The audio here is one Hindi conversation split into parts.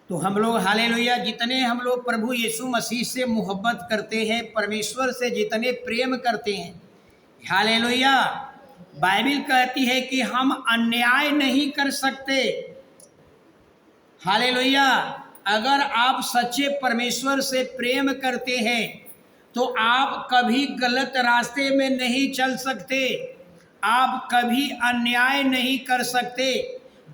तो हम लोग हालेलुया जितने हम लोग प्रभु यीशु मसीह से मोहब्बत करते हैं, परमेश्वर से जितने प्रेम करते हैं, हालेलुया, बाइबल कहती है कि हम अन्याय नहीं कर सकते। हालेलुया, अगर आप सच्चे परमेश्वर से प्रेम करते हैं तो आप कभी गलत रास्ते में नहीं चल सकते, आप कभी अन्याय नहीं कर सकते।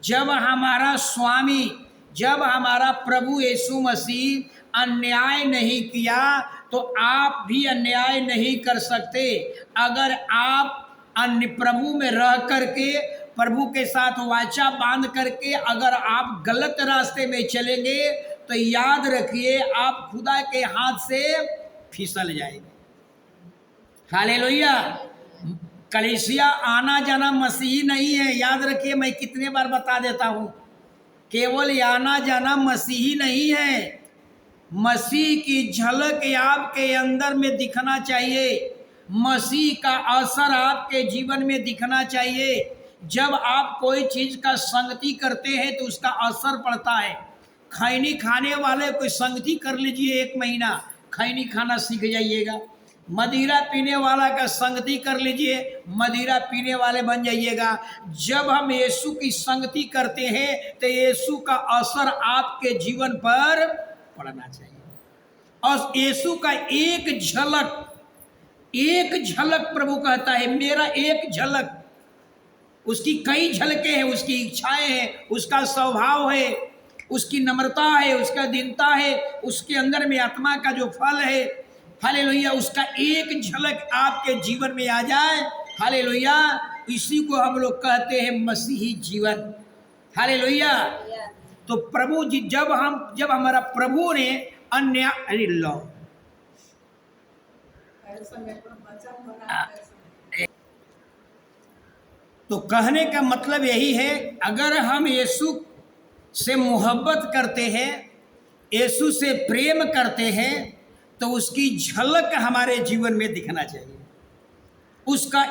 जब हमारा स्वामी, जब हमारा प्रभु यीशु मसीह अन्याय नहीं किया तो आप भी अन्याय नहीं कर सकते। अगर आप अन्य प्रभु में रह करके, प्रभु के साथ वाचा बांध करके अगर आप गलत रास्ते में चलेंगे तो याद रखिए आप खुदा के हाथ से फिसल जाएंगे। हालेलुया, कलीसिया आना जाना मसीही नहीं है, याद रखिए, मैं कितने बार बता देता हूँ, केवल आना जाना मसीही नहीं है। मसीह की झलक आपके अंदर में दिखना चाहिए, मसीह का असर आपके जीवन में दिखना चाहिए। जब आप कोई चीज़ का संगति करते हैं तो उसका असर पड़ता है। खैनी खाने वाले कोई संगति कर लीजिए, 1 महीना खैनी खाना सीख जाइएगा। मदिरा पीने वाला का संगति कर लीजिए, मदिरा पीने वाले बन जाइएगा। जब हम यीशु की संगति करते हैं तो यीशु का असर आपके जीवन पर पड़ना चाहिए। और यीशु का एक झलक प्रभु कहता है, मेरा एक झलक, उसकी कई झलकें हैं, उसकी इच्छाएं हैं, उसका स्वभाव है, उसकी नम्रता है, उसका दीनता है, उसके अंदर में आत्मा का जो फल है, हालेलुया, उसका एक झलक आपके जीवन में आ जाए, हालेलुया, इसी को हम लोग कहते हैं मसीही जीवन। हालेलुया। तो प्रभु जी जब हमारा प्रभु ने अन्याय तो कहने का मतलब यही है, अगर हम यीशु से मोहब्बत करते हैं, यीशु से प्रेम करते हैं तो उसकी झलक हमारे जीवन में दिखना चाहिए। उसका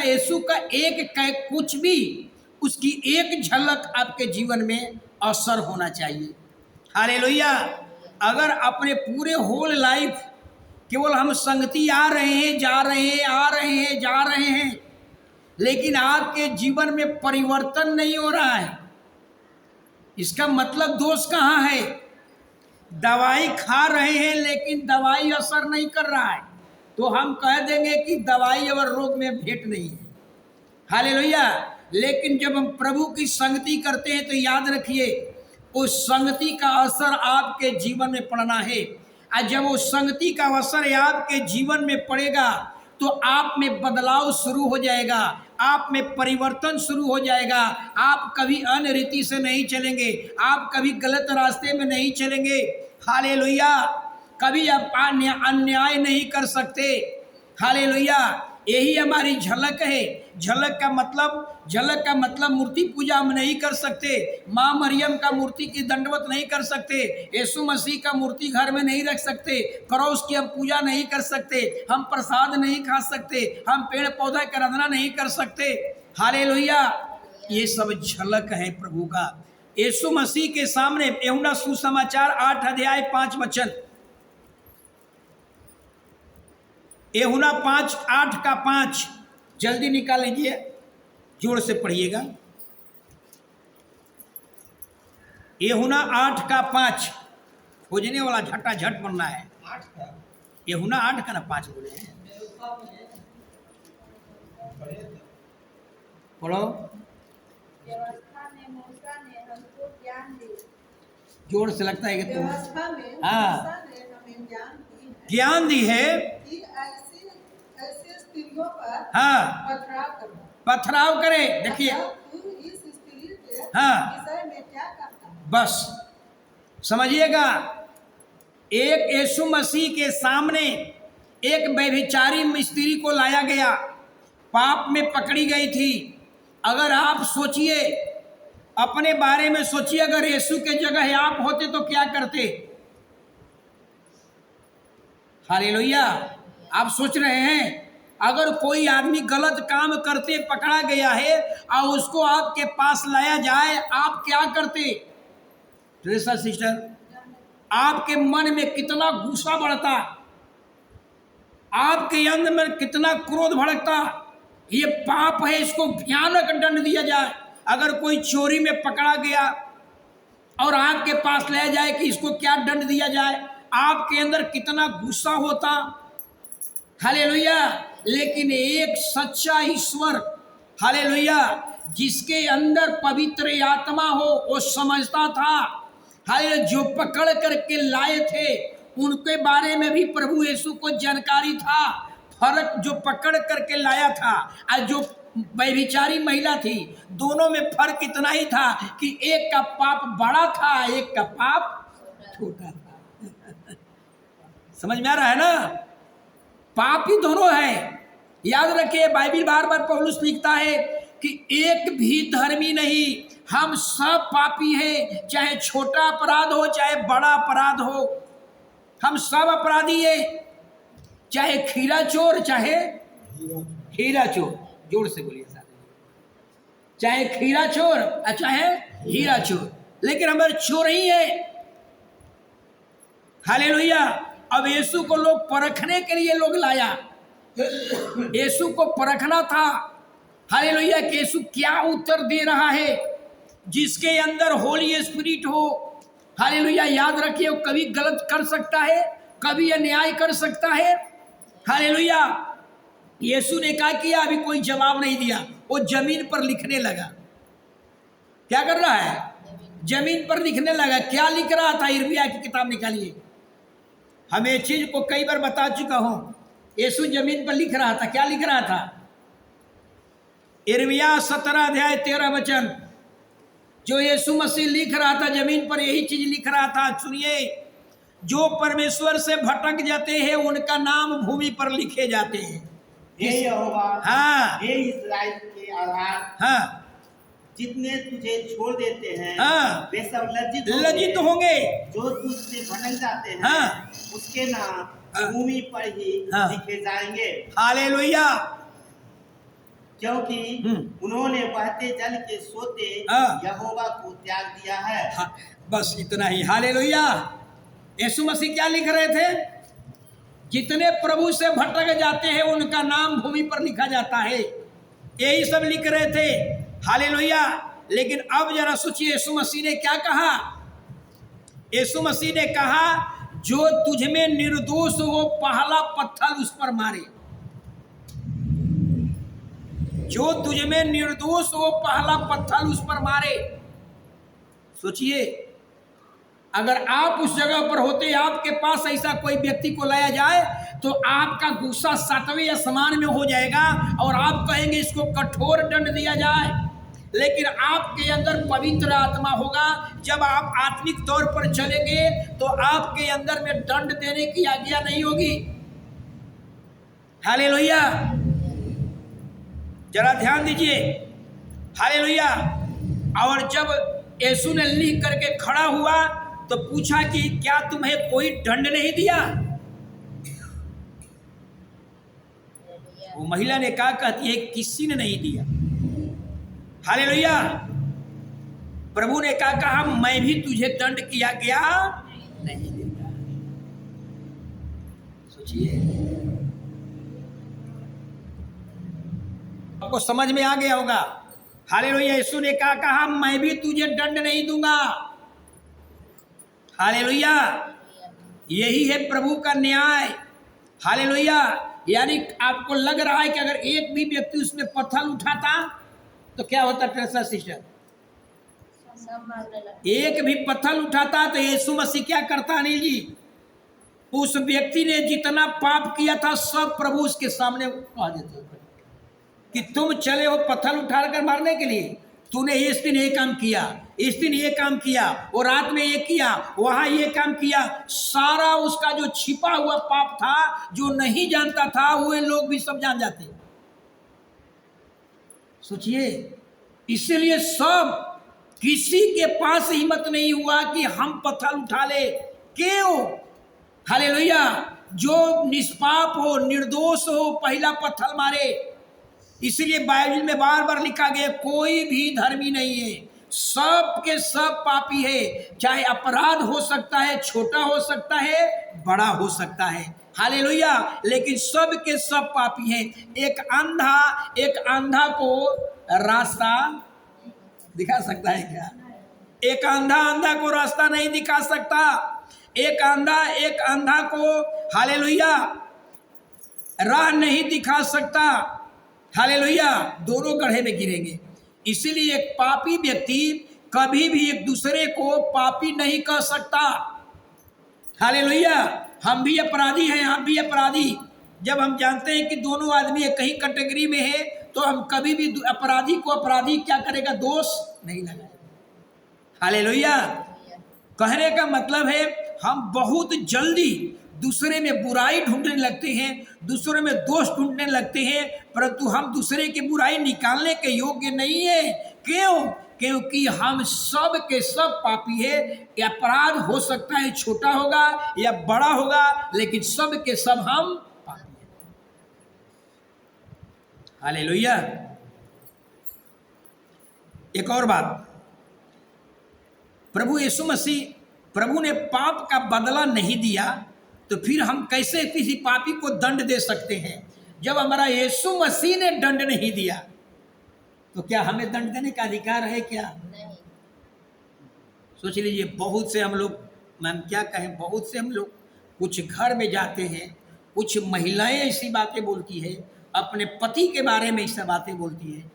यीशु का कुछ भी, उसकी एक झलक आपके जीवन में असर होना चाहिए। हालेलुया। अगर अपने पूरे होल लाइफ केवल हम संगति आ रहे हैं, जा रहे हैं, आ रहे हैं, जा रहे हैं, लेकिन आपके जीवन में परिवर्तन नहीं हो रहा है, इसका मतलब दोष कहाँ है? दवाई खा रहे हैं लेकिन दवाई असर नहीं कर रहा है, तो हम कह देंगे कि दवाई और रोग में भेंट नहीं है। हालेलुया। लेकिन जब हम प्रभु की संगति करते हैं तो याद रखिए उस संगति का असर आपके जीवन में पड़ना है। और जब उस संगति का असर आपके जीवन में पड़ेगा तो आप में बदलाव शुरू हो जाएगा, आप में परिवर्तन शुरू हो जाएगा। आप कभी अन्य रीति से नहीं चलेंगे, आप कभी गलत रास्ते में नहीं चलेंगे। हालेलुया। कभी आप अन्याय नहीं कर सकते। हालेलुया। यही हमारी झलक है। झलक का मतलब मूर्ति पूजा हम नहीं कर सकते, माँ मरियम का मूर्ति की दंडवत नहीं कर सकते, यीशु मसीह का मूर्ति घर में नहीं रख सकते, क्रॉस की हम पूजा नहीं कर सकते, हम प्रसाद नहीं खा सकते, हम पेड़ पौधा की आराधना नहीं कर सकते। हालेलुया। ये सब झलक है प्रभु का। यीशु मसीह के सामने यूहन्ना सुसमाचार 8 अध्याय 5 वचन, यूहन्ना 8 का 5 जल्दी निकाल लीजिए, जोर से पढ़िएगा। यूहन्ना 8 का 5, खोजने वाला झटाझट बनना है। यूहन्ना 8 का ना 5 बोले हैं, पढ़ो। जोर से लगता है कि तुम, हाँ, ज्ञान दी है, हाँ, पथराव करे। देखिए, हाँ, बस समझिएगा, एक यीशु मसीह के सामने एक व्यभिचारी स्त्री को लाया गया, पाप में पकड़ी गई थी। अगर आप सोचिए, अपने बारे में सोचिए, अगर यीशु के जगह आप होते तो क्या करते? हालेलुया। आप सोच रहे हैं, अगर कोई आदमी गलत काम करते पकड़ा गया है और उसको आपके पास लाया जाए, आप क्या करते? ट्रेसा सिस्टर, आपके मन में कितना गुस्सा बढ़ता, आपके अंदर में कितना क्रोध भड़कता। ये पाप है, इसको भयानक दंड दिया जाए। अगर कोई चोरी में पकड़ा गया और आपके पास ले जाए कि इसको क्या दंड दिया जाए, आपके अंदर कितना गुस्सा होता। हालेलुया। लेकिन एक सच्चा ईश्वर, हालेलुया, जिसके अंदर पवित्र आत्मा हो, वो समझता था। हालेलुया। जो पकड़ करके लाए थे उनके बारे में भी प्रभु यीशु को जानकारी था। फर्क जो पकड़ करके लाया था और जो व्यभिचारी महिला थी, दोनों में फर्क इतना ही था कि एक का पाप बड़ा था, एक का पाप छोटा था। समझ में आ रहा है ना? पाप ही दोनों है। याद रखिए, बाइबिल बार बार पौलुस लिखता है कि एक भी धर्मी नहीं, हम सब पापी हैं। चाहे छोटा अपराध हो चाहे बड़ा अपराध हो, हम सब अपराधी हैं। चाहे खीरा चोर चाहे हीरा चोर, जोर से बोलिए साथ, चाहे खीरा चोर चाहे हीरा चोर, लेकिन हमारे चोर ही है। हालेलुया। अब यीशु को लोग परखने के लिए लोग लाया, यीशु को परखना था। हालेलुया कि यीशु क्या उत्तर दे रहा है। जिसके अंदर होली स्पिरिट हो, हालेलुया, याद रखिए, वो कभी गलत कर सकता है, कभी अन्याय कर सकता है। हालेलुया। यीशु ने क्या किया? अभी कोई जवाब नहीं दिया, वो जमीन पर लिखने लगा। क्या कर रहा है? जमीन पर लिखने लगा। क्या लिख रहा था? यिर्मयाह की किताब निकालिए। हम ये चीज को कई बार बता चुका हूं। यीशु जमीन पर लिख रहा था। क्या लिख रहा था? यिर्मयाह 17 अध्याय 13 वचन, जो यीशु मसीह लिख रहा था जमीन पर, यही चीज लिख रहा था। सुनिए, जो परमेश्वर से भटक जाते हैं उनका नाम भूमि पर लिखे जाते हैं। हे यहोवा, हाँ, हे इस्राएल के आधार, हाँ, जितने तुझे छोड़ देते हैं, हाँ, वे सब लज्जित होंगे। जो तुझसे भटक जाते हैं, हाँ, उसके नाम हाँ, भूमि पर ही हाँ, लिखे जाएंगे। हालेलुया। क्योंकि उन्होंने बहते जल के सोते हाँ, यहोवा को त्याग दिया है। हाँ, बस इतना ही। हालेलुया। यीशु मसीह क्या लिख रहे थे? जितने प्रभु से भटक जाते हैं उनका नाम भूमि पर लिखा जाता है, यही सब लिख रहे थे। हालेलुया। लेकिन अब जरा सोचिए, यीशु मसीह ने क्या कहा? यीशु मसीह ने कहा, जो तुझ में निर्दोष हो पहला पत्थर उस पर मारे। जो तुझ में निर्दोष हो पहला पत्थर उस पर मारे। सोचिए, अगर आप उस जगह पर होते, आपके पास ऐसा कोई व्यक्ति को लाया जाए तो आपका गुस्सा 7वें आसमान में हो जाएगा और आप कहेंगे इसको कठोर दंड दिया जाए। लेकिन आपके अंदर पवित्र आत्मा होगा। जब आप आत्मिक तौर पर चलेंगे तो आपके अंदर में दंड देने की आज्ञा नहीं होगी। हालेलुया। जरा ध्यान दीजिए। हालेलुया। और जब यीशु ने लिख करके खड़ा हुआ तो पूछा कि क्या तुम्हें कोई दंड नहीं दिया? वो महिला ने कहा, कहती है किसी ने नहीं दिया। हालेलुया। प्रभु ने कहा मैं भी तुझे दंड किया गया नहीं देता। सोचिए, आपको समझ में आ गया होगा। हालेलुया। यीशु ने कहा मैं भी तुझे दंड नहीं दूंगा। हालेलुया। यही है प्रभु का न्याय। हालेलुया। यानी आपको लग रहा है कि अगर एक भी व्यक्ति उसमें पत्थर उठाता तो क्या होता? ट्रेसा सिस्टर, एक भी पत्थर उठाता तो यीशु मसीह क्या करता? अनिल जी, उस व्यक्ति ने जितना पाप किया था सब प्रभु उसके सामने कह देते कि तुम चले हो पत्थर उठाकर मारने के लिए, तूने इस दिन ये काम किया, इस दिन ये काम किया, और रात में ये किया, वहां ये काम किया। सारा उसका जो छिपा हुआ पाप था, जो नहीं जानता था, वो लोग भी सब जान जाते। सोचिए, इसीलिए सब किसी के पास हिम्मत नहीं हुआ कि हम पत्थर उठा ले। क्यों? हालेलुया। जो निष्पाप हो, निर्दोष हो, पहला पत्थर मारे। इसलिए बाइबल में बार बार लिखा गया कोई भी धर्मी नहीं है, सब के सब पापी है। चाहे अपराध हो सकता है, छोटा हो सकता है, बड़ा हो सकता है, हालेलुया, लेकिन सब के सब पापी हैं। एक अंधा को रास्ता दिखा सकता है क्या? एक अंधा को रास्ता नहीं दिखा सकता। एक अंधा को, हालेलुया, राह नहीं दिखा सकता, हालेलुया, दोनों गड्ढे में गिरेंगे। इसीलिए एक पापी व्यक्ति कभी भी एक दूसरे को पापी नहीं कह सकता, हालेलुया। हम भी अपराधी हैं, आप भी अपराधी। जब हम जानते हैं कि दोनों आदमी एक ही कैटेगरी में है, तो हम कभी भी अपराधी को अपराधी क्या करेगा, दोष नहीं लगाएगा, हालेलुया। कहने का मतलब है हम बहुत जल्दी दूसरे में बुराई ढूंढने लगते हैं, दूसरे में दोष ढूंढने लगते हैं, परंतु हम दूसरे की बुराई निकालने के योग्य नहीं है। क्यों? क्योंकि हम सब के सब पापी है। अपराध हो सकता है छोटा होगा या बड़ा होगा, लेकिन सब के सब हम पापी हैं, हालेलुया। एक और बात, प्रभु यीशु मसीह, प्रभु ने पाप का बदला नहीं दिया, तो फिर हम कैसे किसी पापी को दंड दे सकते हैं? जब हमारा यीशु मसीह ने दंड नहीं दिया, तो क्या हमें दंड देने का अधिकार है क्या? नहीं। सोच लीजिए, बहुत से हम लोग, मैम क्या कहें, बहुत से हम लोग कुछ घर में जाते हैं, कुछ महिलाएं ऐसी बातें बोलती है, अपने पति के बारे में ऐसी बातें बोलती है,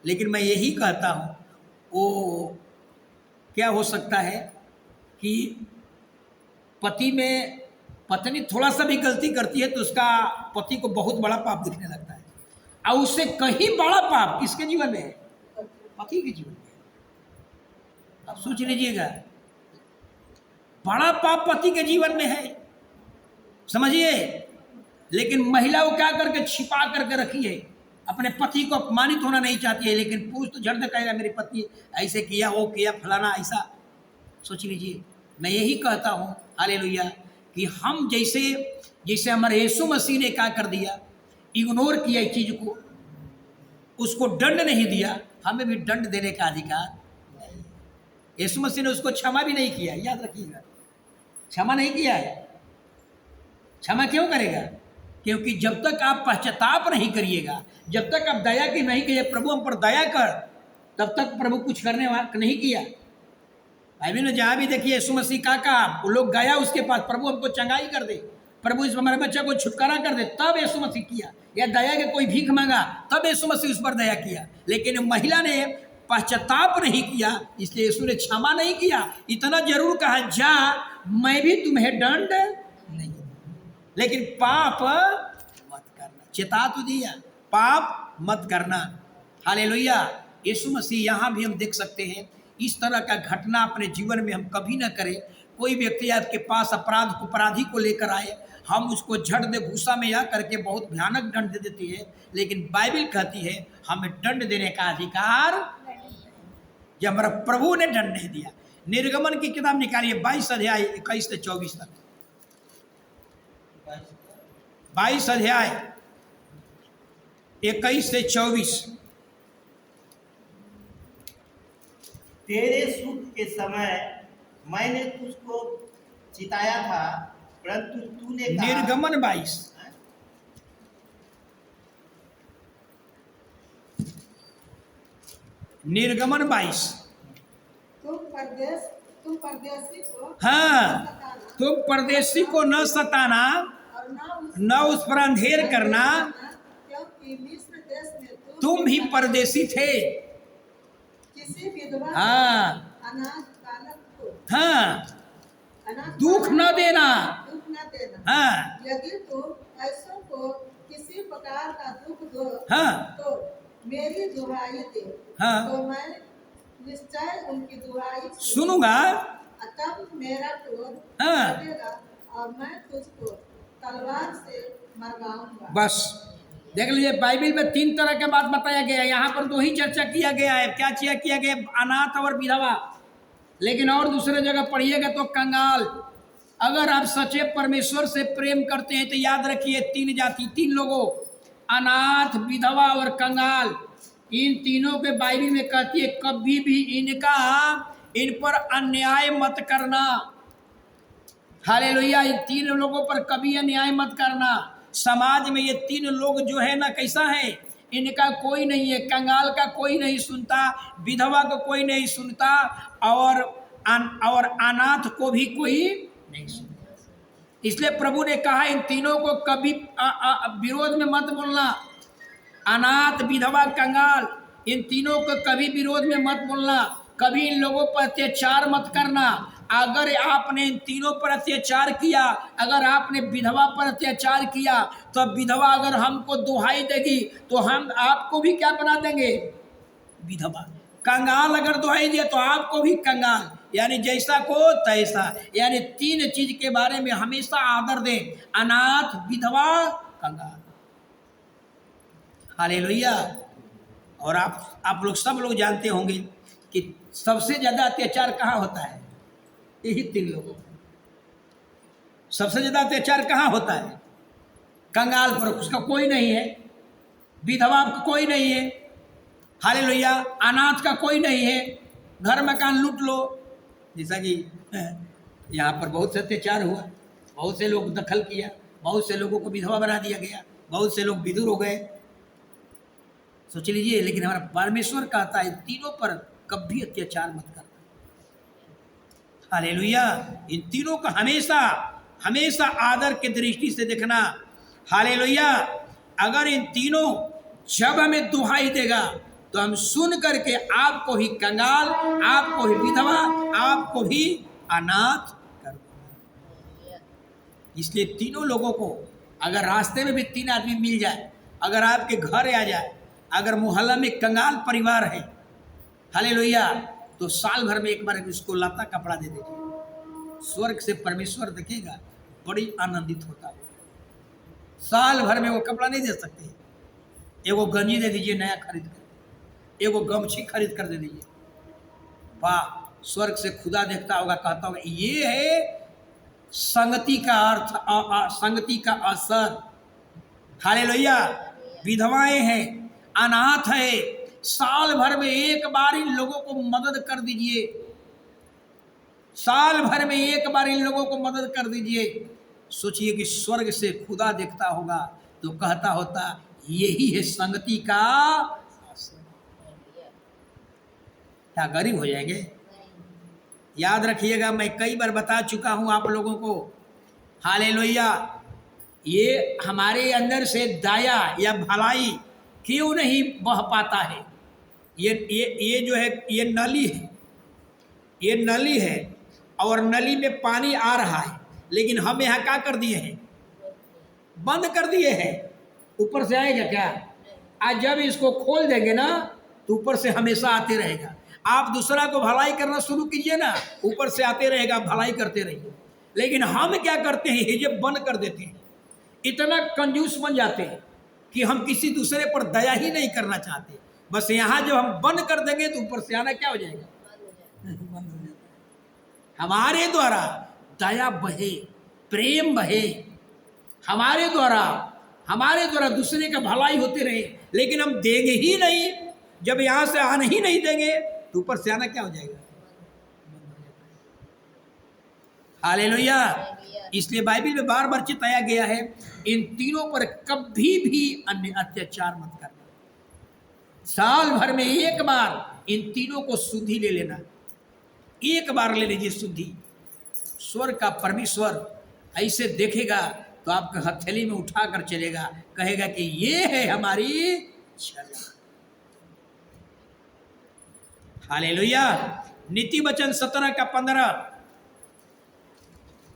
लेकिन मैं यही कहता हूँ, वो क्या हो सकता है कि पति में पत्नी थोड़ा सा भी गलती करती है तो उसका पति को बहुत बड़ा पाप दिखने लगता है, और उससे कहीं बड़ा पाप किसके जीवन में है? पति के जीवन में। अब सोच लीजिएगा, बड़ा पाप पति के जीवन में है, समझिए। लेकिन महिला वो क्या करके छिपा करके रखी है, अपने पति को अपमानित होना नहीं चाहती है, लेकिन पुरुष तो झट कहेगा मेरी पत्नी ऐसे किया, वो किया, फलाना ऐसा। सोच लीजिए, मैं यही कहता हूँ, हालेलुया, कि हम जैसे हमारे यीशु मसीह ने क्या कर दिया, इग्नोर किया इस चीज को, उसको दंड नहीं दिया, हमें भी दंड देने का अधिकार नहीं। यीशु मसीह ने उसको क्षमा भी नहीं किया, याद रखिएगा, क्षमा नहीं किया है। क्षमा क्यों करेगा? क्योंकि जब तक आप पश्चाताप नहीं करिएगा, जब तक आप दया की नहीं कहिए, प्रभु हम पर दया कर, तब तक प्रभु कुछ करने वाला नहीं किया। बाइबल में जहाँ भी देखिए यीशु मसीह का कहा, वो लोग गया उसके पास, प्रभु हमको चंगाई कर दे, प्रभु इस हमारे बच्चे को छुटकारा कर दे, तब यीशु मसीह किया। या दया के कोई भीख मांगा, तब यीशु मसीह उस पर दया किया। लेकिन महिला ने पश्चाताप नहीं किया, इसलिए यीशु ने क्षमा नहीं किया। इतना जरूर कहा, जा मैं भी तुम्हें दंड नहीं, लेकिन पाप मत करना, चेता तो दिया, पाप मत करना, हालेलुया। यीशु मसीह यहाँ भी हम देख सकते हैं, इस तरह का घटना अपने जीवन में हम कभी ना करें। कोई व्यक्ति आपके पास अपराधी को लेकर आए, हम उसको झट दे घूसा में या करके बहुत भयानक दंड दे देती है, लेकिन बाइबल कहती है हमें दंड देने का अधिकार जब हमारा प्रभु ने दंड नहीं दिया। निर्गमन की किताब निकालिए 22 अध्याय 21 से 24 तक। 22 अध्याय 21 से 24। तेरे सुख के समय मैंने तुझको चिताया था, परंतु तूने कहा, निर्गमन 22 निर्गमन 22। तुम परदेशी को हाँ, तुम परदेशी को न सताना और न उस पर अंधेर करना, क्योंकि मिस्र देश में तुम भी परदेशी थे। किसी विधवा हाँ अनाथ बालक को दुख न देना। हाँ यदि तुम ऐसों को किसी प्रकार का दुख दो, तो मेरी दुहाई दे, तो मैं निश्चय उनकी दुहाई सुनूंगा, तब मेरा क्रोध बढ़ेगा और मैं तुझको तलवार से मरवाऊंगा। बस देख लीजिए, बाइबल में 3 तरह के बात बताया गया है, यहाँ पर 2 ही चर्चा किया गया है। क्या किया गया? अनाथ और विधवा। लेकिन और दूसरे जगह पढ़िएगा तो कंगाल। अगर आप सच्चे परमेश्वर से प्रेम करते हैं तो याद रखिए 3 जाति, 3 लोगों, अनाथ, विधवा और कंगाल। इन तीनों के बाइबल में कहती है कभी भी इन पर अन्याय मत करना। हालेलुया। इन तीन लोगों पर कभी अन्याय मत करना। समाज में ये तीन लोग जो है ना, कैसा है, इनका कोई नहीं है, कंगाल का कोई नहीं सुनता, विधवा को कोई नहीं सुनता, और अनाथ को भी कोई नहीं सुनता। इसलिए प्रभु ने कहा इन तीनों को कभी विरोध में मत बोलना। अनाथ, विधवा, कंगाल, इन तीनों को कभी विरोध में मत बोलना। कभी इन लोगों पर अत्याचार मत करना। अगर आपने इन तीनों पर अत्याचार किया, अगर आपने विधवा पर अत्याचार किया, तो विधवा अगर हमको दुहाई देगी तो हम आपको भी क्या बना देंगे, विधवा। कंगाल अगर दुहाई दिया तो आपको भी कंगाल, यानी जैसा को तैसा। यानी तीन चीज के बारे में हमेशा आदर दें, अनाथ, विधवा, कंगाल। हालेलुया। और आप लोग सब लोग जानते होंगे कि सबसे ज्यादा अत्याचार कहाँ होता है, यही तीन लोगों। सबसे ज्यादा अत्याचार कहाँ होता है, कंगाल पर, उसका कोई नहीं है, विधवा का कोई नहीं है, हालेलुया, अनाथ का कोई नहीं है, घर मकान लूट लो। जैसा कि यहाँ पर बहुत से अत्याचार हुआ, बहुत से लोग दखल किया, बहुत से लोगों को विधवा बना दिया गया, बहुत से लोग विधुर हो गए। सोच लीजिए। लेकिन हमारा परमेश्वर कहता है तीनों पर कभी अत्याचार मत करना। हालेलुया। इन तीनों का हमेशा हमेशा आदर के दृष्टि से देखना। हालेलुया। अगर इन तीनों जब हमें दुहाई देगा तो हम सुन करके आपको ही कंगाल, आपको ही विधवा, आपको भी अनाथ कर देंगे। इसलिए तीनों लोगों को अगर रास्ते में भी तीन आदमी मिल जाए, अगर आपके घर आ जाए, अगर मोहल्ला में कंगाल परिवार है, हालेलुया, तो साल भर में एक बार उसको लाता कपड़ा दे दीजिए। स्वर्ग से परमेश्वर देखेगा, बड़ी आनंदित होता है। साल भर में वो कपड़ा नहीं दे सकते, एगो गंजी दे दीजिए नया खरीद कर, एगो गमछी खरीद कर दे दीजिए। वाह, स्वर्ग से खुदा देखता होगा, कहता होगा ये है संगति का अर्थ, संगति का असर। हालेलुया। विधवाएं हैं, अनाथ है, साल भर में एक बार इन लोगों को मदद कर दीजिए। साल भर में एक बार इन लोगों को मदद कर दीजिए। सोचिए कि स्वर्ग से खुदा देखता होगा तो कहता होता यही है संगति का असर। क्या गरीब हो जाएंगे? याद रखिएगा, मैं कई बार बता चुका हूं आप लोगों को। हालेलुया। ये हमारे अंदर से दया या भलाई क्यों नहीं बह पाता है? ये जो है, ये नली है, ये नली है, और नली में पानी आ रहा है, लेकिन हम यहाँ क्या कर दिए हैं, बंद कर दिए हैं। ऊपर से आएगा क्या? आज जब इसको खोल देंगे ना तो ऊपर से हमेशा आते रहेगा। आप दूसरा को भलाई करना शुरू कीजिए ना, ऊपर से आते रहेगा, भलाई करते रहिए। लेकिन हम क्या करते हैं, ये बंद कर देते हैं। इतना कंजूस बन जाते हैं कि हम किसी दूसरे पर दया ही नहीं करना चाहते। बस यहाँ जब हम बंद कर देंगे तो ऊपर से आना क्या हो जाएगा, बंद हो जाएगा। हमारे द्वारा दया बहे, प्रेम बहे, हमारे द्वारा दूसरे का भलाई होते रहे, लेकिन हम देंगे ही नहीं। जब यहाँ से आने ही नहीं देंगे तो ऊपर से आना क्या हो जाएगा, हालेलुया। इसलिए बाइबल में बार बार चिताया गया है इन तीनों पर कभी भी अन्य अत्याचार मत करना। साल भर में एक बार इन तीनों को शुद्धि ले लेना, एक बार ले लीजिए शुद्धि। स्वर्ग का परमेश्वर ऐसे देखेगा तो आपके हथेली में उठा कर चलेगा, कहेगा कि ये है हमारी छला। हालेलुया। नीति वचन 17:15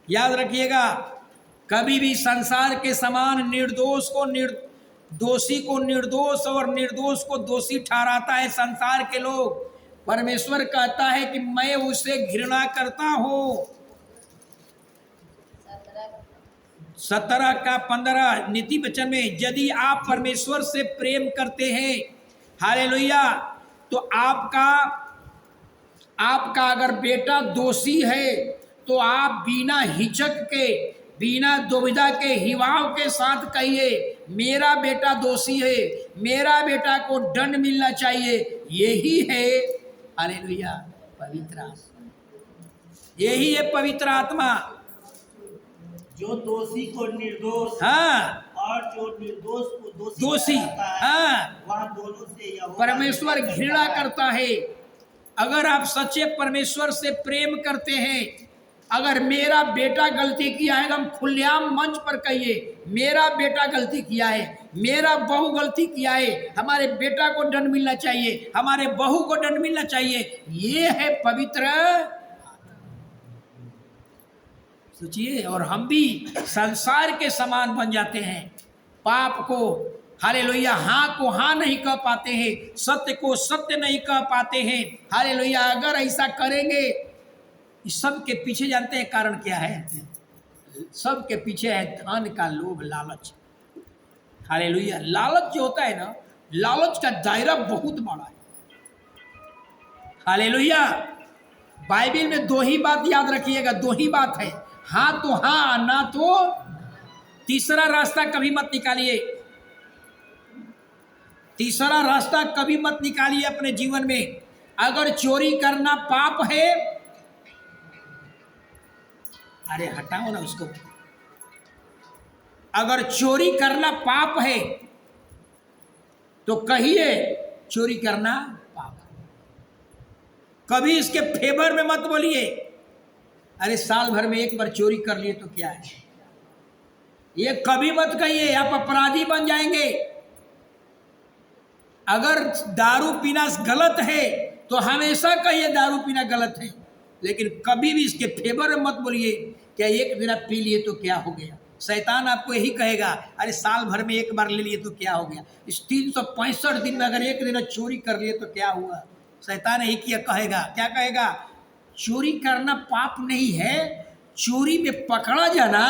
याद रखिएगा। कभी भी संसार के समान निर्दोष को दोषी को निर्दोष और निर्दोष को दोषी ठहराता है संसार के लोग। परमेश्वर कहता है कि मैं उसे घृणा करता हूं। 17:15 नीति वचन में, यदि आप परमेश्वर से प्रेम करते हैं, हालेलुया, तो आपका अगर बेटा दोषी है तो आप बिना हिचक के, बिना दुविधा के, हिवाव के साथ कहिए, मेरा बेटा दोषी है, मेरा बेटा को दंड मिलना चाहिए, यही है हालेलुया पवित्र आत्मा, यही है पवित्र आत्मा। जो दोषी को निर्दोष, हाँ, और जो निर्दोष को दोषी, ठहराता है, हाँ, वह दोनों से यहोवा परमेश्वर प्रेम घृणा है। करता है। अगर आप सच्चे परमेश्वर से प्रेम करते हैं, अगर मेरा बेटा गलती किया है, हम खुलेआम मंच पर कहिए मेरा बेटा गलती किया है, मेरा बहू गलती किया है, हमारे बेटा को दंड मिलना चाहिए, हमारे बहू को दंड मिलना चाहिए, ये है पवित्र। सोचिए, और हम भी संसार के समान बन जाते हैं, पाप को हालेलुया हाँ को हाँ नहीं कह पाते हैं, सत्य को सत्य नहीं कह पाते हैं। हालेलुया, अगर ऐसा करेंगे, इस सब के पीछे जानते हैं कारण क्या है? सब के पीछे है धन का लोभ, लालच। हालेलुया, लालच जो होता है ना, लालच का दायरा बहुत बड़ा है। हालेलुया, बाइबल में दो ही बात याद रखिएगा, दो ही बात है, हाँ तो हाँ, ना तो तीसरा रास्ता कभी मत निकालिए। तीसरा रास्ता कभी मत निकालिए अपने जीवन में। अगर चोरी करना पाप है, अरे हटाओ ना उसको, अगर चोरी करना पाप है तो कहिए चोरी करना पाप है। कभी इसके फेवर में मत बोलिए, अरे साल भर में एक बार चोरी कर लिए तो क्या है, ये कभी मत कहिए, आप अपराधी बन जाएंगे। अगर दारू पीना गलत है तो हमेशा कहिए दारू पीना गलत है, लेकिन कभी भी इसके फेवर में मत बोलिए क्या एक दिन आप पी लिए तो क्या हो गया। शैतान आपको यही कहेगा, अरे साल भर में एक बार ले लिए तो क्या हो गया, इस 365 दिन में अगर एक दिन चोरी कर लिए तो क्या हुआ। शैतान यही किया कहेगा, क्या कहेगा, चोरी करना पाप नहीं है, चोरी में पकड़ा जाना,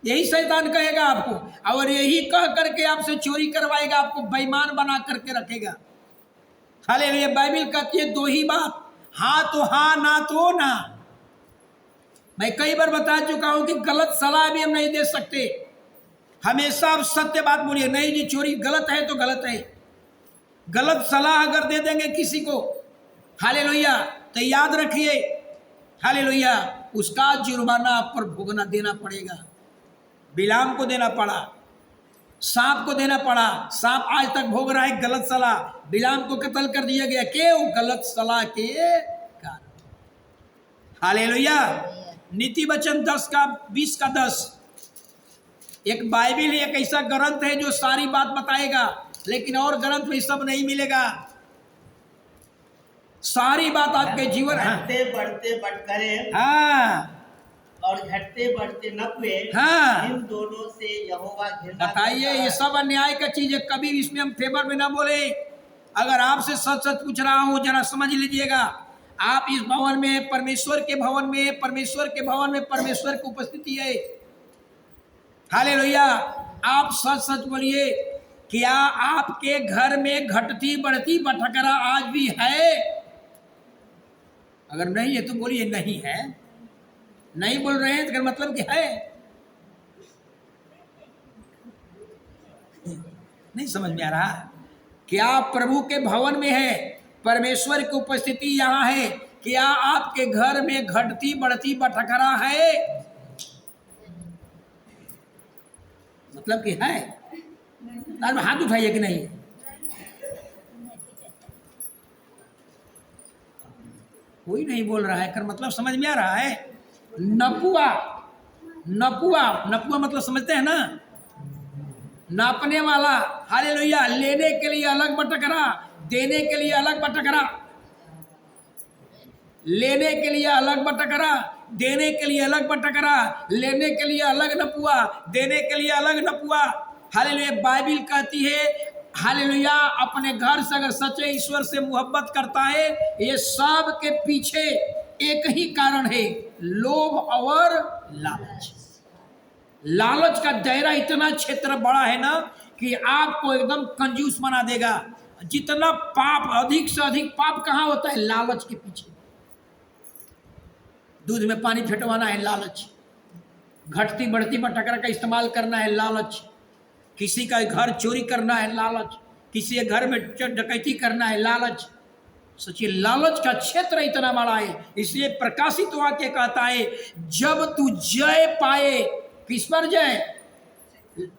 यही शैतान कहेगा आपको। और यही कह करके आपसे चोरी करवाएगा, आपको बेईमान बना करके रखेगा। हालेलुया, बाइबल कहती है दो ही बात, हाँ तो हाँ, ना तो ना। मैं कई बार बता चुका हूं कि गलत सलाह भी हम नहीं दे सकते, हमेशा आप सत्य बात बोलिए, नहीं जी चोरी गलत है तो गलत है। गलत सलाह अगर दे देंगे किसी को, हालेलुया, तो याद रखिए हालेलुया, उसका जुर्माना आप पर भुगतना देना पड़ेगा। बिलाम को देना पड़ा, सांप को देना पड़ा, सांप आज तक भोग रहा है गलत सलाह, बिलाम को कत्ल कर दिया गया, क्यों? गलत सलाह के कारण। हालेलुया, नीति वचन 10:20-10 एक बाइबल है, एक ऐसा ग्रंथ है जो सारी बात बताएगा, लेकिन और ग्रंथ में सब नहीं मिलेगा। सारी बात आपके जीवन, घटते बढ़ते बटकरे, हाँ, और घटते बढ़ते नफे, हाँ, इन दोनों से यहोवा घृणा बताइए, करता ये है। सब अन्याय का चीज है, कभी भी इसमें हम फेवर में ना बोले। अगर आपसे सच सच पूछ रहा हूं, जरा समझ लीजिएगा, आप इस भवन में, परमेश्वर के भवन में, परमेश्वर के भवन में परमेश्वर की उपस्थिति है। हालेलुया, आप सच सच बोलिए, क्या आपके घर में घटती बढ़ती बटकरा आज भी है? अगर नहीं है तो बोलिए नहीं है। नहीं बोल रहे हैं तो मतलब क्या है? नहीं समझ में आ रहा? क्या प्रभु के भवन में है, परमेश्वर की उपस्थिति यहाँ है, क्या आपके घर में घटती बढ़ती बटकरा है? मतलब कि है? आप हाथ उठाइए कि नहीं? कोई नहीं बोल रहा है, कर मतलब समझ में आ रहा है? नपुआ, नपुआ, नपुआ मतलब समझते हैं ना, नापने वाला। हालेलुया, लेने के लिए अलग बटकरा, देने के लिए अलग बटकरा, लेने के लिए अलग बटकरा, देने के लिए अलग बटकरा, लेने के लिए अलग नपुआ, देने के लिए अलग नपुआ। हालेलुया, बाइबल कहती है हालेलुया, अपने घर से अगर सच्चे ईश्वर से मोहब्बत करता है, ये सब के पीछे एक ही कारण है, लोभ और लालच। लालच का दायरा इतना क्षेत्र बड़ा है ना कि आपको एकदम कंजूस बना देगा। जितना पाप, अधिक से अधिक पाप कहाँ होता है? लालच के पीछे। दूध में पानी फेंटवाना है लालच, घटती बढ़ती मटकरा का इस्तेमाल करना है लालच, किसी का घर चोरी करना है लालच, किसी के घर में डकैती करना है लालच। सोचिए लालच का क्षेत्र इतना बड़ा है। इसलिए प्रकाशित वाक्य कहता है जब तू जय पाए, किस पर जय?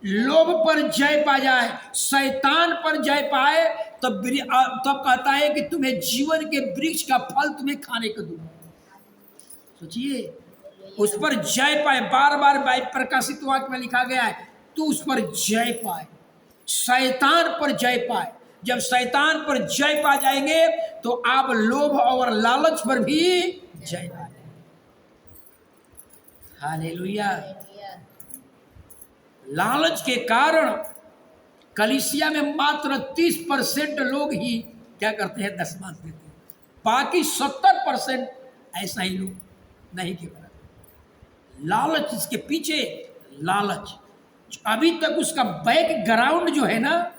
लोभ पर जय पा जाए, शैतान पर जय पाए, तब कहता है कि तुम्हें जीवन के वृक्ष का फल तुम्हें खाने को दूंगा। सोचिए उस पर जय पाए, बार बार प्रकाशित वाक्य में लिखा गया है तू उस पर जय पाए, शैतान पर जय पाए। जब शैतान पर जय पा जाएंगे तो आप लोभ और लालच पर भी जय पाएंगे। हालेलुया। लालच के कारण कलीसिया में मात्र 30% लोग ही क्या करते हैं? दशमांश देते हैं। बाकी 70% ऐसा ही लोग नहीं के बराबर। लालच, इसके पीछे लालच। अभी तक उसका बैकग्राउंड जो है ना,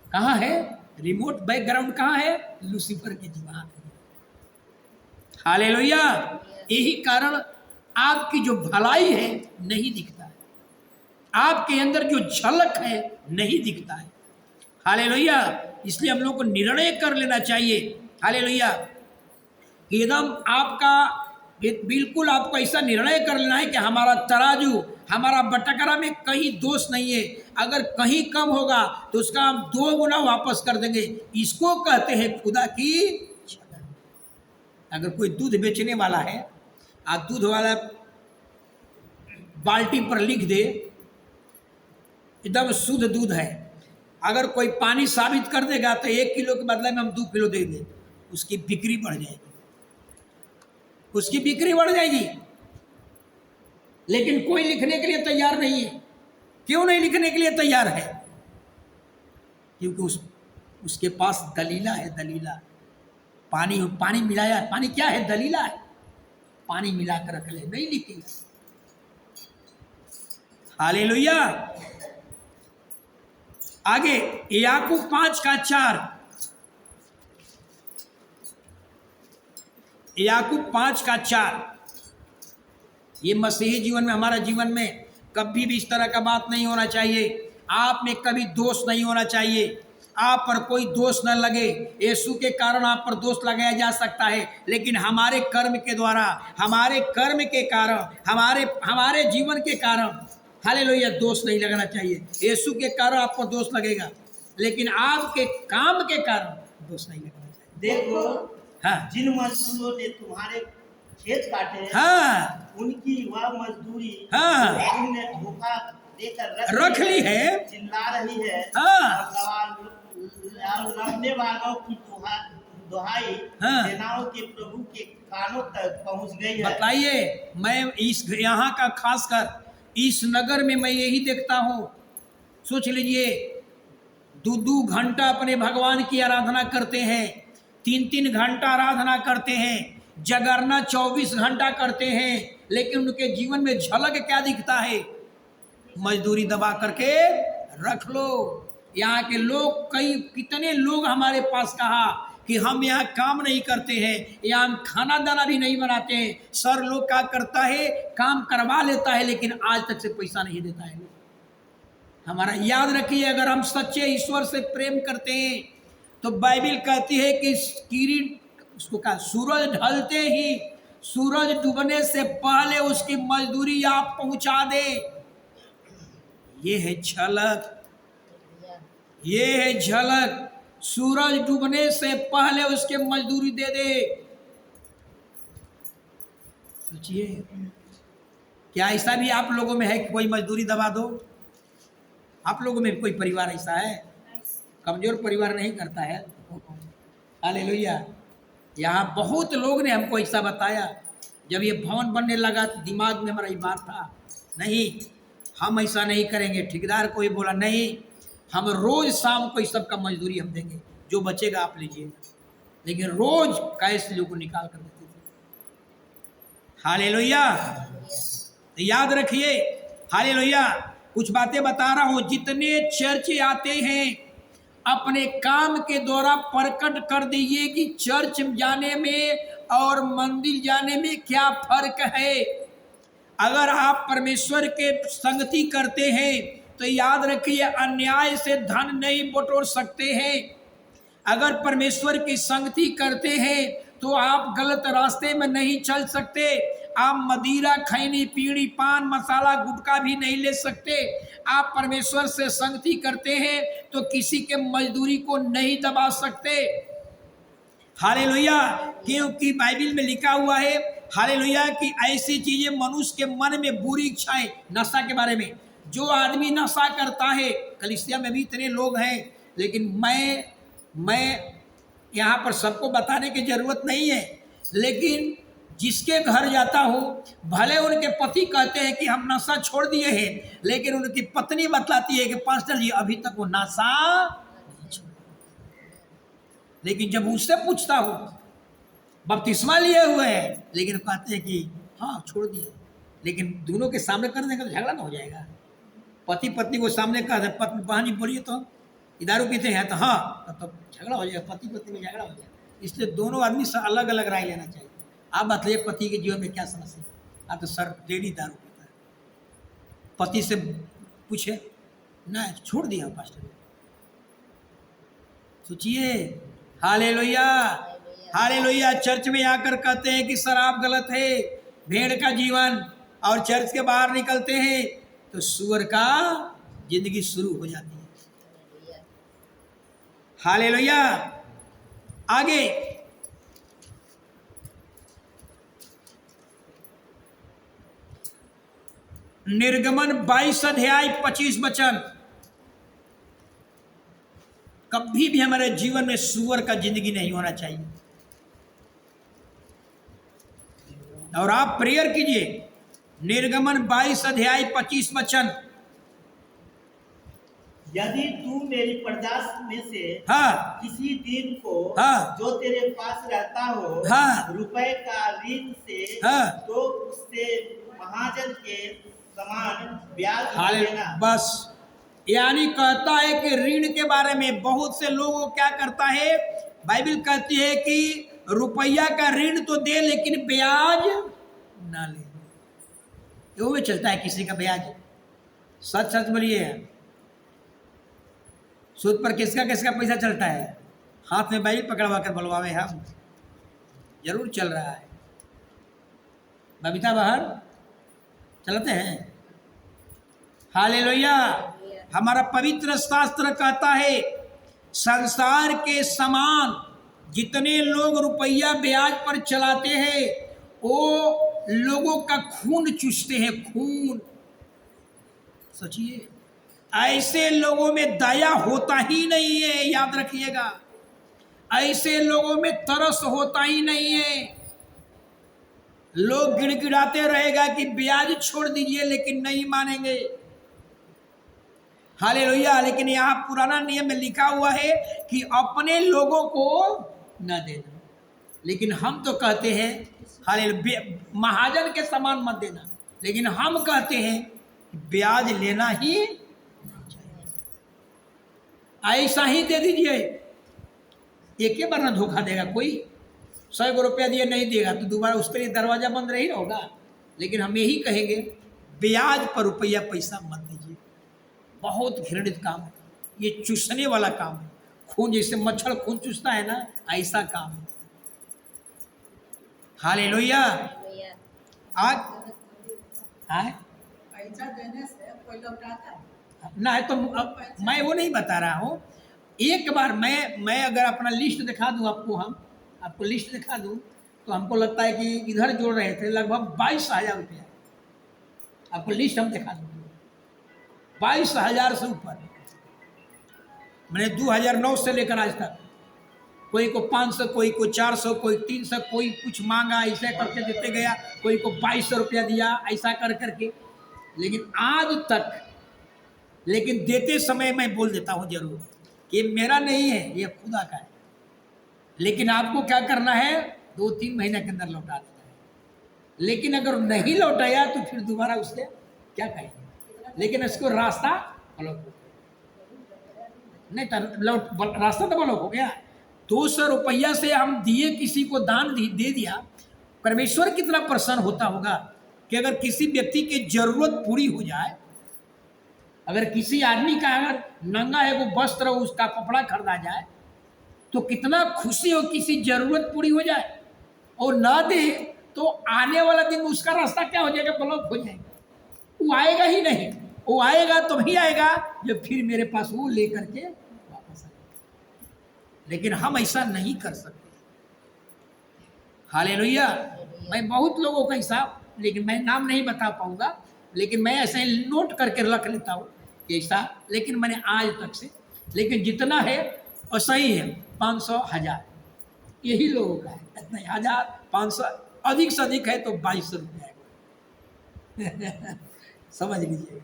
कहाँ है? रिमोट बैकग्राउंड कहाँ है? लूसीफर के दिमाग में। हालेलुया। यही कारण आपकी जो भलाई है नहीं दिखता है, आपके अंदर जो झलक है नहीं दिखता है। हालेलुया। इसलिए हम लोग को निर्णय कर लेना चाहिए, हालेलुया, कि एकदम आपका बिल्कुल आपको ऐसा निर्णय कर लेना है कि हमारा तराजू, हमारा बटकरा में कहीं दोष नहीं है। अगर कहीं कम होगा तो उसका हम 2 गुना वापस कर देंगे। इसको कहते हैं खुदा की छलक। अगर कोई दूध बेचने वाला है, आप दूध वाला बाल्टी पर लिख दे एकदम शुद्ध दूध है, अगर कोई पानी साबित कर देगा तो 1 किलो के बदले में हम 2 किलो देंगे, उसकी बिक्री बढ़ जाएगी, उसकी बिक्री बढ़ जाएगी। लेकिन कोई लिखने के लिए तैयार नहीं है। क्यों नहीं लिखने के लिए तैयार है? क्योंकि उसके पास दलीला है। दलीला पानी मिलाया, पानी क्या है? दलीला है। पानी मिलाकर रख ले, नहीं लिखेगा। हालेलुया। आगे याकूब 5:4, याकूब 5:4। ये मसीही जीवन में, हमारा जीवन में कभी भी इस तरह का बात नहीं होना चाहिए। आप में कभी दोष नहीं होना चाहिए, आप पर कोई दोष न लगे। यीशु के कारण आप पर दोष लगाया जा सकता है, लेकिन हमारे कर्म के द्वारा, हमारे कर्म के कारण, हमारे जीवन के कारण, हालेलुया, दोष नहीं लगना चाहिए। यीशु के कारण आपको दोष लगेगा, लेकिन आपके काम के कारण दोष नहीं लगना चाहिए। देखो, हाँ, जिन मजदूरों ने तुम्हारे खेत काटे, हाँ, उनकी वह मजदूरी हाँ, तुमने धोखा देकर रख ली है, चिल्ला रही है। हाँ, और लड़ने वालों की दुहाई हाँ, सेनाओं के प्रभु के कानों तक पहुंच गई है। बताइए, मैं इस यहाँ का खासकर इस नगर में मैं यही देखता हूँ। सोच लीजिए, 2 घंटा अपने भगवान की आराधना करते हैं, 3 घंटा आराधना करते हैं, जगरना 24 घंटा करते हैं, लेकिन उनके जीवन में झलक क्या दिखता है? मजदूरी दबा करके रख लो। यहाँ के लोग, कितने लोग हमारे पास कहा कि हम यहाँ काम नहीं करते हैं, यहाँ हम खाना दाना भी नहीं बनाते हैं। सर लोग क्या करता है, काम करवा लेता है, लेकिन आज तक से पैसा नहीं देता है। हमारा याद रखिए, अगर हम सच्चे ईश्वर से प्रेम करते हैं तो बाइबिल कहती है कि उसको कहा, सूरज ढलते ही, सूरज डूबने से पहले उसकी मजदूरी आप पहुंचा दे। ये है झलक, ये है झलक। सूरज डूबने से पहले उसके मजदूरी दे दे। सोचिए, क्या ऐसा भी आप लोगों में है कि कोई मजदूरी दबा दो? आप लोगों में कोई परिवार ऐसा है? कमजोर परिवार नहीं करता है। हालेलुया। यहाँ बहुत लोग ने हमको ऐसा बताया, जब ये भवन बनने लगा तो दिमाग में हमारा ये बात था, नहीं हम ऐसा नहीं करेंगे। ठेकेदार को ही बोला, नहीं हम रोज शाम को इस सब का मजदूरी हम देंगे, जो बचेगा आप लीजिए। लेकिन रोज कैश लोगों को निकाल कर देते थे। हालेलुया। तो याद रखिए, हालेलुया, कुछ बातें बता रहा हूँ। जितने चर्च आते हैं, अपने काम के द्वारा प्रकट कर दीजिए कि चर्च जाने में और मंदिर जाने में क्या फर्क है। अगर आप परमेश्वर के संगति करते हैं तो याद रखिए अन्याय से धन नहीं बटोर सकते हैं। अगर परमेश्वर की संगति करते हैं तो आप गलत रास्ते में नहीं चल सकते। आप मदिरा, खैनी, पीड़ी, पान मसाला, गुटखा भी नहीं ले सकते। आप परमेश्वर से संगति करते हैं तो किसी के मजदूरी को नहीं दबा सकते। हालेलुया। क्योंकि बाइबल में लिखा हुआ है हालेलुया कि ऐसी चीजें मनुष्य के मन में बुरी इच्छाएं, नशा के बारे में, जो आदमी नशा करता है, कलीसिया में भी इतने लोग हैं, लेकिन मैं यहाँ पर सबको बताने की जरूरत नहीं है, लेकिन जिसके घर जाता हूँ, भले उनके पति कहते हैं कि हम नशा छोड़ दिए हैं, लेकिन उनकी पत्नी बतलाती है कि पास्टर जी अभी तक वो नशा नहीं छोड़ा। लेकिन जब उससे पूछता हूँ, बपतिस्मा लिए हुए हैं, लेकिन कहते हैं कि हाँ छोड़ दिए, लेकिन दोनों के सामने कर देंगे तो झगड़ा ना हो जाएगा। पति पत्नी को सामने कहा पत्नी बहन जी बोलिए तो दारू पीते हैं तो हाँ तो झगड़ा हो जाएगा, पति पत्नी में झगड़ा हो जाएगा। इसलिए दोनों आदमी से अलग अलग राय लेना चाहिए। आप बताइए पति के जीवन में क्या समस्या? आप तो सर डेली दारू पीता है, पति से पूछे ना छोड़ दिया पास्टर, सोचिए। Hallelujah hallelujah. चर्च में आकर कहते हैं कि शराब गलत है, भेड़ का जीवन, और चर्च के बाहर निकलते हैं तो सुअर का जिंदगी शुरू हो जाती है। हालेलुया। आगे निर्गमन 22 अध्याय 25 वचन। कभी भी हमारे जीवन में सुअर का जिंदगी नहीं होना चाहिए। और आप प्रेयर कीजिए, निर्गमन 22 अध्याय 25 वचन। यदि तू मेरी प्रजा में से हाँ किसी दिन को हाँ जो तेरे पास रहता हो हाँ रुपए का ऋण से हाँ तो उससे महाजन के समान ब्याज हाले देना। बस, यानी कहता है कि ऋण के बारे में बहुत से लोगों क्या करता है, बाइबल कहती है कि रुपया का ऋण तो दे लेकिन ब्याज ना ले। वो भी चलता है किसी का ब्याज। सच सच बोलिए, सूद पर किसका किसका पैसा चलता है? हाथ में बाइबल पकड़वा कर बुलवावे हम, जरूर चल रहा है। बबीता बाहर चलते हैं। हालेलुया। हमारा पवित्र शास्त्र कहता है संसार के समान जितने लोग रुपया ब्याज पर चलाते हैं वो लोगों का खून चूसते हैं, खून। सोचिए, ऐसे लोगों में दया होता ही नहीं है, याद रखिएगा। ऐसे लोगों में तरस होता ही नहीं है। लोग गिड़गिड़ाते रहेगा कि ब्याज छोड़ दीजिए, लेकिन नहीं मानेंगे। हालेलुया। लेकिन यहाँ पुराना नियम में लिखा हुआ है कि अपने लोगों को न देना, लेकिन हम तो कहते हैं हालेलुया महाजन के समान मत देना, लेकिन हम कहते हैं ब्याज लेना ही ऐसा ही दे दीजिए। एक ही बार ना धोखा देगा कोई। 100 रुपया दिए नहीं देगा तो दोबारा उसके लिए दरवाजा बंद नहीं होगा। लेकिन हम यही कहेंगे ब्याज पर रुपया पैसा मत दीजिए। बहुत घृणित काम है ये, चूसने वाला काम है। खून जैसे मच्छर खून चूसता है ना, ऐसा काम है। हालेलुया। आज पैसा देने से कोई लौटाता है ना है तो मैं वो नहीं बता रहा हूँ। एक बार मैं अगर अपना लिस्ट दिखा दूँ आपको, हम आपको लिस्ट दिखा दूँ तो हमको लगता है कि इधर जोड़ रहे थे लगभग 22,000 रुपया। आपको लिस्ट हम दिखा दूँ, 22,000 से ऊपर। मैंने 2009 से लेकर आज तक कोई को 500, कोई को 400, कोई 300, कोई कुछ मांगा, ऐसे करके देते गया, कोई को 2200 रुपया दिया, ऐसा कर करके। लेकिन आज तक, लेकिन देते समय मैं बोल देता हूँ जरूर कि मेरा नहीं है, ये खुदा का है। लेकिन आपको क्या करना है, 2-3 महीने के अंदर लौटा देना है। लेकिन अगर नहीं लौटाया तो फिर दोबारा उससे क्या कहेंगे। लेकिन इसको रास्ता ब्लॉक नहीं, रास्ता तो ब्लॉक हो गया। 200 रुपया से हम दिए, किसी को दान दे दिया, परमेश्वर कितना प्रसन्न होता होगा कि अगर किसी व्यक्ति की जरूरत पूरी हो जाए, अगर किसी आदमी का अगर नंगा है वो वस्त्र उसका कपड़ा खरीदा जाए तो कितना खुशी हो, किसी जरूरत पूरी हो जाए, और ना दे तो आने वाला दिन उसका रास्ता क्या हो जाएगा, ब्लॉक हो जाएगा, वो आएगा ही नहीं। वो आएगा तो भी आएगा जब फिर मेरे पास वो लेकर के वापस आएगा। लेकिन हम ऐसा नहीं कर सकते। हालेलुया। मैं बहुत लोगों का हिसाब, लेकिन मैं नाम नहीं बता पाऊंगा, लेकिन मैं ऐसे नोट करके रख लेता हूँ ऐसा, लेकिन मैंने आज तक से, लेकिन जितना है और सही है 500 1000 यही लोगों का है, नहीं 1000 500 अधिक से अधिक है तो 2200 रुपया है समझ लीजिए।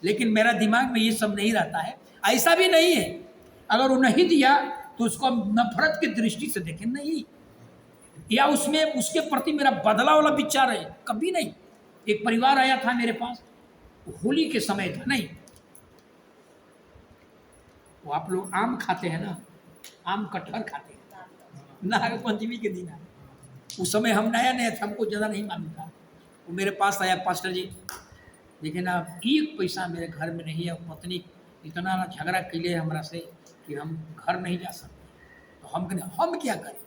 लेकिन मेरा दिमाग में ये सब नहीं रहता है, ऐसा भी नहीं है अगर वो नहीं दिया तो उसको हम नफरत की दृष्टि से देखें, नहीं, या उसमें उसके प्रति मेरा बदला वाला विचार है, कभी नहीं। एक परिवार आया था मेरे पास, होली के समय था, नहीं वो आप लोग आम खाते हैं ना, आम कटहर खाते हैं, नाग पंचमी के दिन उस समय हम नया नया थे, हमको ज़्यादा नहीं मालूम था। वो मेरे पास आया, पास्टर जी लेकिन अब एक पैसा मेरे घर में नहीं है, पत्नी इतना झगड़ा किए हमरा से कि हम घर नहीं जा सकते। तो हम कहें हम क्या करें,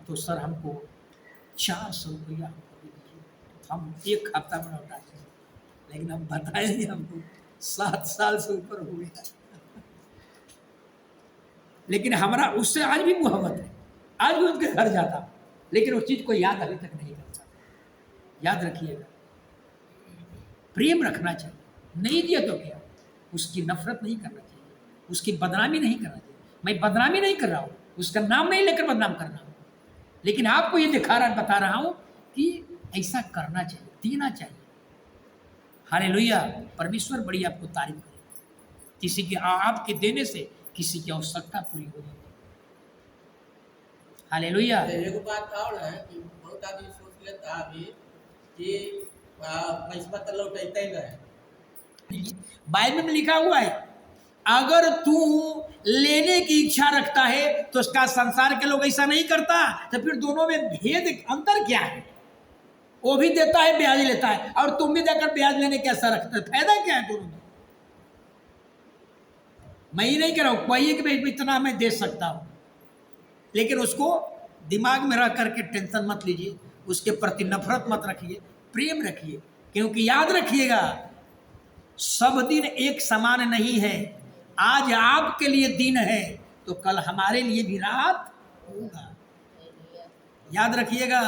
तो सर हमको 400 रुपया हमको दे दीजिए, हम एक हफ्ता में लौटा देंगे। लेकिन हम बताएंगे हमको 7 साल से ऊपर हो गया लेकिन हमारा उससे आज भी मोहब्बत है, आज भी उनके घर जाता, लेकिन उस चीज़ को याद अभी तक नहीं करता। याद रखिएगा, प्रेम रखना चाहिए, नहीं दिया तो क्या, उसकी नफरत नहीं करना चाहिए, उसकी बदनामी नहीं करना चाहिए। मैं बदनामी नहीं कर रहा हूँ, उसका नाम नहीं लेकर बदनाम करना हूँ, लेकिन आपको ये बता रहा हूँ कि ऐसा करना चाहिए, देना चाहिए। हालेलुया। परमेश्वर बड़ी आपको तारीफ करे, किसी के आपके देने से किसी की आवश्यकता पूरी हो जाती है। हालेलुया। एगो बात और है कि बहुत आदमी सोच लेता अभी कि पैसा तो लौटते नहीं। बाइबल में लिखा हुआ है अगर तू लेने की इच्छा रखता है तो उसका संसार के लोग ऐसा नहीं करता, तो फिर दोनों में भेद अंतर क्या है? वो भी देता है ब्याज लेता है, और तुम भी देकर ब्याज लेने के असर रखते, फायदा क्या है दोनों में? मैं ही नहीं कह रहा हूँ कोई कि इतना मैं दे सकता हूँ, लेकिन उसको दिमाग में रख करके टेंशन मत लीजिए, उसके प्रति नफरत मत रखिए, प्रेम रखिए, क्योंकि याद रखिएगा सब दिन एक समान नहीं है। आज आपके लिए दिन है तो कल हमारे लिए भी रात होगा। याद रखिएगा,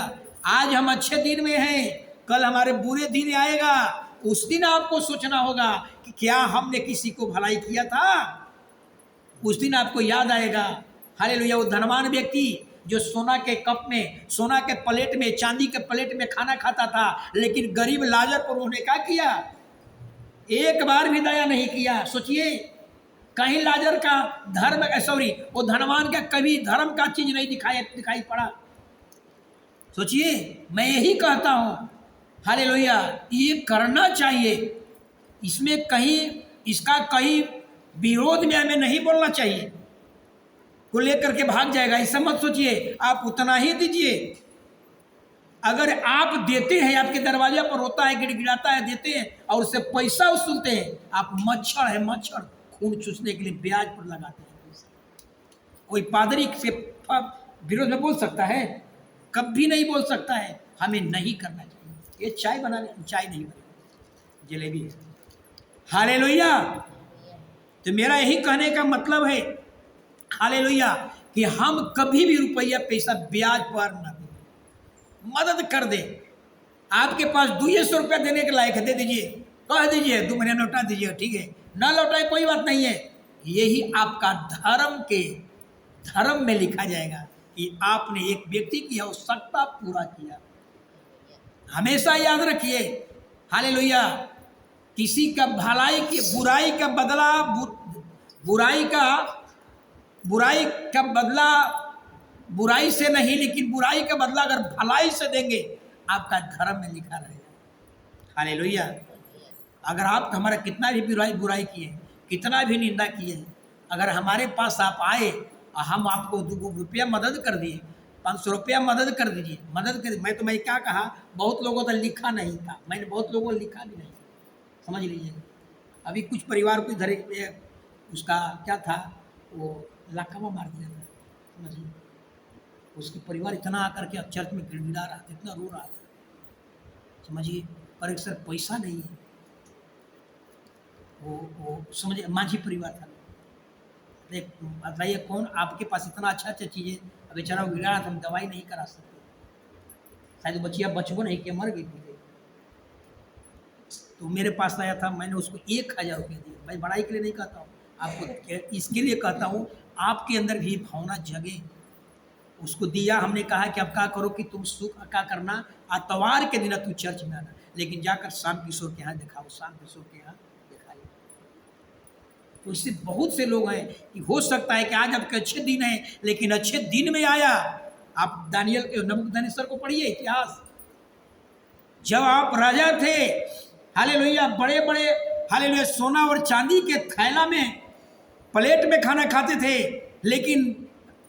आज हम अच्छे दिन में हैं, कल हमारे बुरे दिन आएगा। उस दिन आपको सोचना होगा कि क्या हमने किसी को भलाई किया था, उस दिन आपको याद आएगा। हालेलुया। वो धनवान व्यक्ति जो सोना के कप में, सोना के प्लेट में, चांदी के प्लेट में खाना खाता था, लेकिन गरीब लाजर पर उन्होंने क्या किया, एक बार भी दया नहीं किया। सोचिए कहीं लाजर का धर्म, सॉरी वो धनवान का कभी धर्म का चीज नहीं दिखाई पड़ा। सोचिए, मैं यही कहता हूँ हालेलुया, ये करना चाहिए, इसमें कहीं इसका कहीं विरोध में हमें नहीं बोलना चाहिए, को लेकर के भाग जाएगा, ऐसा मत सोचिए। आप उतना ही दीजिए। अगर आप देते हैं, आपके दरवाजे पर होता है, गिड़गिड़ाता है, देते हैं और उससे पैसा वसूलते हैं, आप मच्छर है, मच्छर खून चूसने के लिए ब्याज पर लगाते हैं। कोई पादरी से विरोध में बोल सकता है? कभी नहीं बोल सकता है। हमें नहीं करना चाहिए। ये चाय बनाने, चाय नहीं बनी, जलेबी है। हालेलुया। तो मेरा यही कहने का मतलब है हालेलुया कि हम कभी भी रुपया पैसा ब्याज पर न दें, मदद कर दे। आपके पास 200 रुपया देने के लायक है, दे दीजिए, कह दीजिए 2 महीने लौटा दीजिए, ठीक है, ना लौटाए कोई बात नहीं है। यही आपका धर्म में लिखा जाएगा कि आपने एक व्यक्ति की आवश्यकता पूरा किया। हमेशा याद रखिए हालेलुया, किसी का भलाई की बुराई का बदला, बुराई का बदला बुराई से नहीं, लेकिन बुराई का बदला अगर भलाई से देंगे, आपका धर्म में लिखा रहेगा। हालेलुया। अगर आप हमारा कितना भी बुराई किए, कितना भी निंदा किए, अगर हमारे पास आप आए और हम आपको 2 रुपया मदद कर दिए, 500 रुपया मदद कर दीजिए, मदद कर। मैं क्या कहा, बहुत लोगों ने लिखा नहीं था, मैंने बहुत लोगों को लिखा भी नहीं, समझ लीजिए। अभी कुछ परिवार को इधर उसका क्या था, वो लाकामा मार दिया था, समझिए। उसके परिवार इतना आकर के चर्च में गिड़गिड़ा रहा था, इतना रो रहा था, समझिए। पर एक सर पैसा नहीं है, वो समझिए माझी परिवार था। देख बताइए कौन आपके पास इतना अच्छा चीज़ें, अब बेचारा गिड़ा तो हम दवाई नहीं करा सकते, शायद बचिया बचबो नहीं के मर गई थी। तो मेरे पास आया था, मैंने उसको 1000 रुपये दिए। मैं बड़ाई के लिए नहीं कहता हूँ आपको, इसके लिए कहता हूँ आपके अंदर भी भावना जगे। उसको दिया, हमने कहा कि अब क्या करो कि तुम सुख क्या करना, आतवार के दिन तू चर्च में आना, लेकिन जाकर शाम किशोर के यहाँ दिखाओ, शाम किशोर के यहाँ दिखाइए। तो इससे बहुत से लोग हैं कि हो सकता है कि आज आपके अच्छे दिन हैं, लेकिन अच्छे दिन में आया। आप दानियल नबूकदनेस्सर को पढ़िए इतिहास, जब आप राजा थे, हालेलुया, बड़े बड़े हालेलुया सोना और चांदी के थैला में प्लेट में खाना खाते थे, लेकिन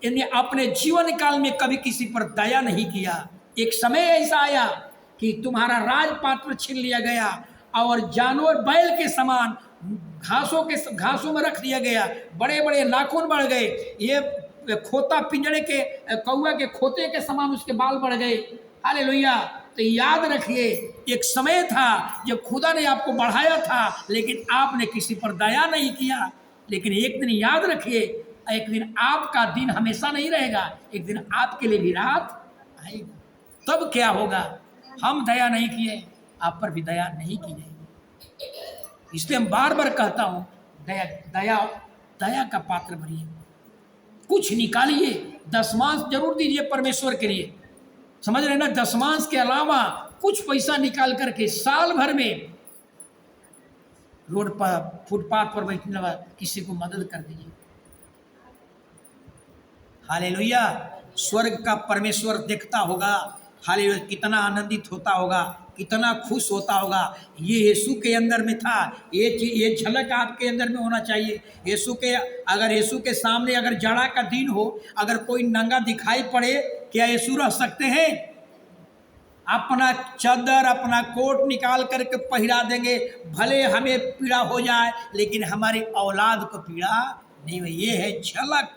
इन्हें अपने जीवन काल में कभी किसी पर दया नहीं किया। एक समय ऐसा आया कि तुम्हारा राजपात्र छीन लिया गया और जानवर बैल के समान घासों में रख दिया गया, बड़े बड़े नाखून बढ़ गए, ये खोता पिंजड़े के कौआ के खोते के समान उसके बाल बढ़ गए। हालेलुया। तो याद रखिए, एक समय था जब खुदा ने आपको बढ़ाया था, लेकिन आपने किसी पर दया नहीं किया। लेकिन एक दिन याद रखिए, एक दिन आपका दिन हमेशा नहीं रहेगा, एक दिन आपके लिए भी रात आएगी। तब क्या होगा, हम दया नहीं किए, आप पर भी दया नहीं की जाएगी। इसलिए हम बार बार कहता हूँ, दया दया दया का पात्र बनिए, कुछ निकालिए, दशमांश जरूर दीजिए परमेश्वर के लिए, समझ रहे ना। दशमांश के अलावा कुछ पैसा निकाल करके साल भर में रोड पर फुटपाथ पर बैठने वाला किसी को मदद कर दीजिए। हालेलुया। स्वर्ग का परमेश्वर देखता होगा, हालेलुया, कितना आनंदित होता होगा, कितना खुश होता होगा। ये यीशु के अंदर में था, ये झलक आपके अंदर में होना चाहिए। अगर यीशु के सामने अगर जाड़ा का दिन हो, अगर कोई नंगा दिखाई पड़े, क्या यीशु रह सकते हैं? अपना चादर अपना कोट निकाल करके पहिरा देंगे, भले हमें पीड़ा हो जाए, लेकिन हमारी औलाद को पीड़ा नहीं हुई। ये है झलक